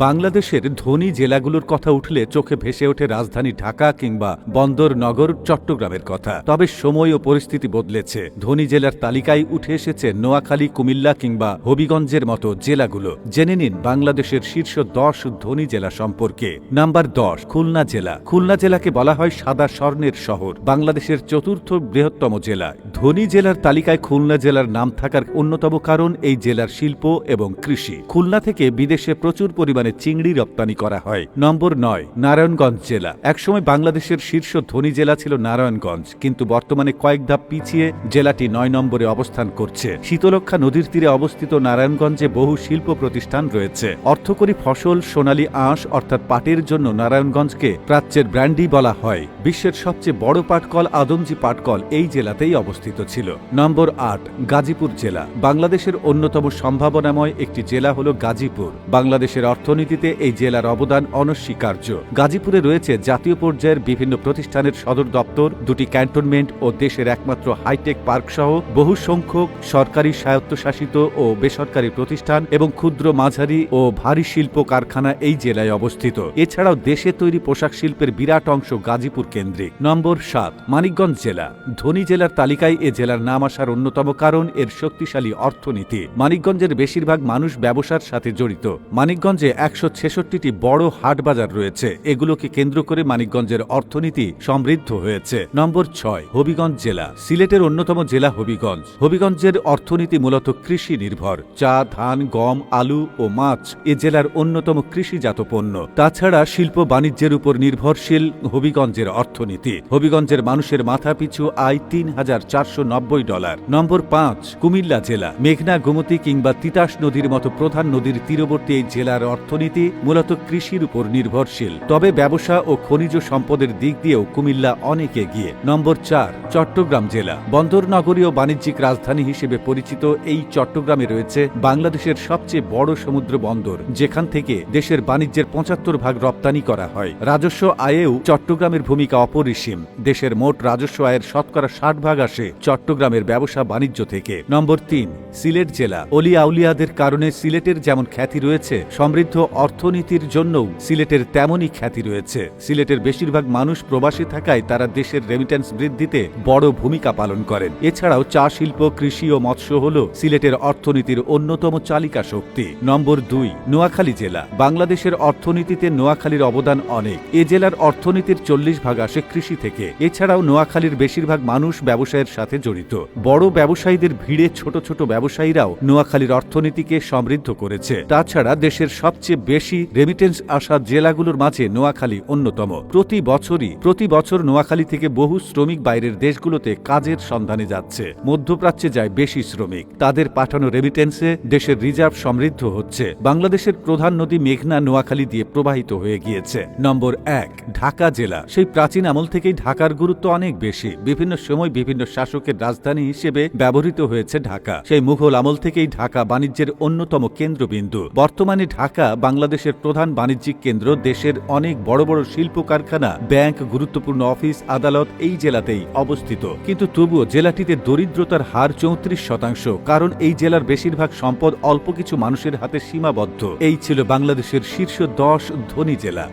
বাংলাদেশের ধনী জেলাগুলোর কথা উঠলে চোখে ভেসে ওঠে রাজধানী ঢাকা কিংবা বন্দর নগর চট্টগ্রামের কথা। তবে সময় ও পরিস্থিতি বদলেছে। ধনী জেলার তালিকায় উঠে এসেছে নোয়াখালী, কুমিল্লা কিংবা হবিগঞ্জের মতো জেলাগুলো। জেনে নিন বাংলাদেশের শীর্ষ 10 ধনী জেলা সম্পর্কে। নাম্বার 10, খুলনা জেলা। খুলনা জেলাকে বলা হয় সাদা স্বর্ণের শহর, বাংলাদেশের চতুর্থ বৃহত্তম জেলা। ধনী জেলার তালিকায় খুলনা জেলার নাম থাকার অন্যতম কারণ এই জেলার শিল্প এবং কৃষি। খুলনা থেকে বিদেশে প্রচুর পরিমাণে চিংড়ি রপ্তানি করা হয়। নম্বর 9, নারায়ণগঞ্জ জেলা। একসময় বাংলাদেশের শীর্ষ ধনী জেলা ছিল নারায়ণগঞ্জ, কিন্তু বর্তমানে কয়েক ধাপ পিছিয়ে জেলাটি 9 নম্বরে অবস্থান করছে। শীতলক্ষ্যা নদীর তীরে অবস্থিত নারায়ণগঞ্জে বহু শিল্প প্রতিষ্ঠান রয়েছে। অর্থকরী ফসল সোনালী আঁশ অর্থাৎ পাটের জন্য নারায়ণগঞ্জকে প্রাচ্যের ব্র্যান্ডি বলা হয়। বিশ্বের সবচেয়ে বড় পাটকল আদমজী পাটকল এই জেলাতেই অবস্থিত ছিল। নম্বর 8, গাজীপুর জেলা। বাংলাদেশের অন্যতম সম্ভাবনাময় একটি জেলা হল গাজীপুর। বাংলাদেশের অর্থনীতিতে এই জেলার অবদান অনস্বীকার্য। গাজীপুরে রয়েছে জাতীয় পর্যায়ের বিভিন্ন প্রতিষ্ঠানের সদর দপ্তর, 2টি ক্যান্টনমেন্ট ও দেশের একমাত্র হাইটেক পার্ক সহ বহু সংখ্যক সরকারি, স্বায়ত্তশাসিত ও বেসরকারি প্রতিষ্ঠান এবং ক্ষুদ্র, মাঝারি ও ভারী শিল্প কারখানা এই জেলায় অবস্থিত। এছাড়াও দেশে তৈরি পোশাক শিল্পের বিরাট অংশ গাজীপুর কেন্দ্রিক। নম্বর 7, মানিকগঞ্জ জেলা। ধনী জেলার তালিকায় এ জেলার নাম আসার অন্যতম কারণ এর শক্তিশালী অর্থনীতি। মানিকগঞ্জের বেশিরভাগ মানুষ ব্যবসার সাথে জড়িত। মানিকগঞ্জে 166টি বড় হাট বাজার রয়েছে। এগুলোকে কেন্দ্র করে মানিকগঞ্জের অর্থনীতি সমৃদ্ধ হয়েছে। নম্বর 6, হবিগঞ্জ জেলা। সিলেটের অন্যতম জেলা হবিগঞ্জ। হবিগঞ্জের অর্থনীতি মূলত কৃষি নির্ভর। চা, ধান, গম, আলু ও মাছ এ জেলার অন্যতম কৃষিজাত পণ্য। তাছাড়া শিল্প বাণিজ্যের উপর নির্ভরশীল হবিগঞ্জের অর্থনীতি। হবিগঞ্জের মানুষের মাথা পিছু আয় $3,490। নম্বর 5, কুমিল্লা জেলা। মেঘনা, গোমতী কিংবা তিতাস নদীর মতো প্রধান নদীর তীরবর্তী এই জেলার অর্থনীতি মূলত কৃষির উপর নির্ভরশীল। তবে ব্যবসা ও খনিজ সম্পদের দিক দিয়েও কুমিল্লা অনেক এগিয়ে। নম্বর 4, চট্টগ্রাম জেলা। বন্দর নগরী ও বাণিজ্যিক রাজধানী হিসেবে পরিচিত এই চট্টগ্রামে রয়েছে বাংলাদেশের সবচেয়ে বড় সমুদ্র বন্দর, যেখান থেকে দেশের বাণিজ্যের 75% রপ্তানি করা হয়। রাজস্ব আয়েও চট্টগ্রামের ভূমিকা অপরিসীম। দেশের মোট রাজস্ব আয়ের শতকরা 60% আসে চট্টগ্রামের ব্যবসা বাণিজ্য থেকে। নম্বর 3, সিলেট জেলা। অলি আউলিয়াদের কারণে সিলেটের যেমন খ্যাতি রয়েছে, সমৃদ্ধ অর্থনীতির জন্যও সিলেটের তেমনই খ্যাতি রয়েছে। সিলেটের বেশিরভাগ মানুষ প্রবাসী থাকায় তারা দেশের রেমিটেন্স বৃদ্ধিতে বড় ভূমিকা পালন করেন। এছাড়াও চা শিল্প, কৃষি ও মৎস্য হল সিলেটের অর্থনীতির অন্যতম চালিকা শক্তি। নম্বর 2, নোয়াখালী জেলা। বাংলাদেশের অর্থনীতিতে নোয়াখালীর অবদান অনেক। এ জেলার অর্থনীতির 40% আসে কৃষি থেকে। এছাড়াও নোয়াখালীর বেশিরভাগ মানুষ ব্যবসায়ের সাথে জড়িত। বড় ব্যবসায়ীদের ভিড়ে ছোট ছোট ব্যবসায়ীরাও নোয়াখালীর অর্থনীতিকে সমৃদ্ধ করেছে। তাছাড়া দেশের সবচেয়ে বেশি রেমিটেন্স আসা জেলাগুলোর মাঝে নোয়াখালী অন্যতম। প্রতি বছর নোয়াখালী থেকে বহু শ্রমিক বাইরের দেশগুলোতে কাজের সন্ধানে যাচ্ছে। মধ্যপ্রাচ্যে যায় বেশি শ্রমিক। তাদের পাঠানো রেমিটেন্সে দেশের রিজার্ভ সমৃদ্ধ হচ্ছে। বাংলাদেশের প্রধান নদী মেঘনা নোয়াখালী দিয়ে প্রবাহিত হয়ে গিয়েছে। নম্বর 1, ঢাকা জেলা। সেই প্রাচীন আমল থেকেই ঢাকার গুরুত্ব অনেক বেশি। বিভিন্ন সময় বিভিন্ন শাসকের রাজধানী হিসেবে ব্যবহৃত হয়েছে ঢাকা। সেই মুঘল আমল থেকেই ঢাকা বাণিজ্যের অন্যতম কেন্দ্রবিন্দু। বর্তমানে ঢাকা বাংলাদেশের প্রধান বাণিজ্যিক কেন্দ্র। দেশের অনেক বড় বড় শিল্প কারখানা, ব্যাংক, গুরুত্বপূর্ণ অফিস, আদালত এই জেলাতেই অবস্থিত। কিন্তু তবুও জেলাটিতে দরিদ্রতার হার 34%, কারণ এই জেলার বেশিরভাগ সম্পদ অল্প কিছু মানুষের হাতে সীমাবদ্ধ। এই ছিল বাংলাদেশের শীর্ষ 10 ধনী জেলা।